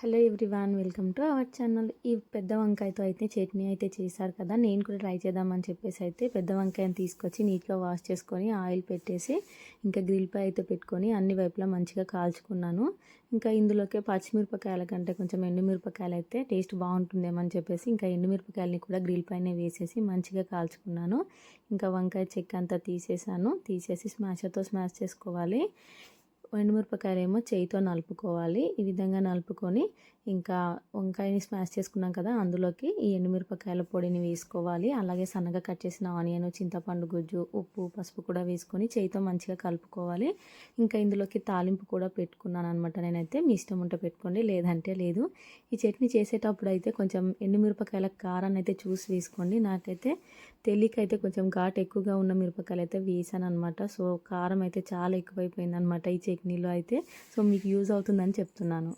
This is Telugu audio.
Hello everyone, welcome to our channel. ఈ పెద్ద వంకాయతో అయితే చట్నీ అయితే చేశారు కదా, నేను కూడా ట్రై చేద్దామని చెప్పేసి అయితే పెద్ద వంకాయని తీసుకొచ్చి నీట్గా వాష్ చేసుకొని ఆయిల్ పెట్టేసి ఇంకా గ్రిల్ పై అయితే పెట్టుకొని అన్ని వైపులా మంచిగా కాల్చుకున్నాను. ఇంకా ఇందులోకి పచ్చిమిరపకాయల కంటే కొంచెం ఎండుమిరపకాయలు అయితే టేస్ట్ బాగుంటుందేమని చెప్పేసి ఇంకా ఎండుమిరపకాయలని కూడా గ్రిల్ పైనే వేసేసి మంచిగా కాల్చుకున్నాను. ఇంకా వంకాయ చెక్క అంతా తీసేసి స్మాషర్తో స్మాష్ చేసుకోవాలి. ఎండుమిరపకాయలేమో చేయితో నలుపుకోవాలి. ఈ విధంగా నలుపుకొని ఇంకా వంకాయని స్మాష్ చేసుకున్నాం కదా, అందులోకి ఈ ఎండుమిరపకాయల పొడిని వేసుకోవాలి. అలాగే సన్నగా కట్ చేసిన ఆనియన్, చింతపండు గుజ్జు, ఉప్పు, పసుపు కూడా వేసుకొని చేయితో మంచిగా కలుపుకోవాలి. ఇంకా ఇందులోకి తాలింపు కూడా పెట్టుకున్నాను అనమాట. నేనైతే మీ ఇష్టం ఉంటే పెట్టుకోండి, లేదంటే లేదు. ఈ చట్నీ చేసేటప్పుడు అయితే కొంచెం ఎండుమిరపకాయల కారాన్ని అయితే చూసి వేసుకోండి. నాకైతే తెలియకైతే కొంచెం ఘాటు ఎక్కువగా ఉన్న మిరపకాయలు అయితే వేసాను అనమాట. సో కారం అయితే చాలా ఎక్కువైపోయింది అనమాట ఈ చట్నీలో అయితే. సో మీకు యూజ్ అవుతుందని చెప్తున్నాను.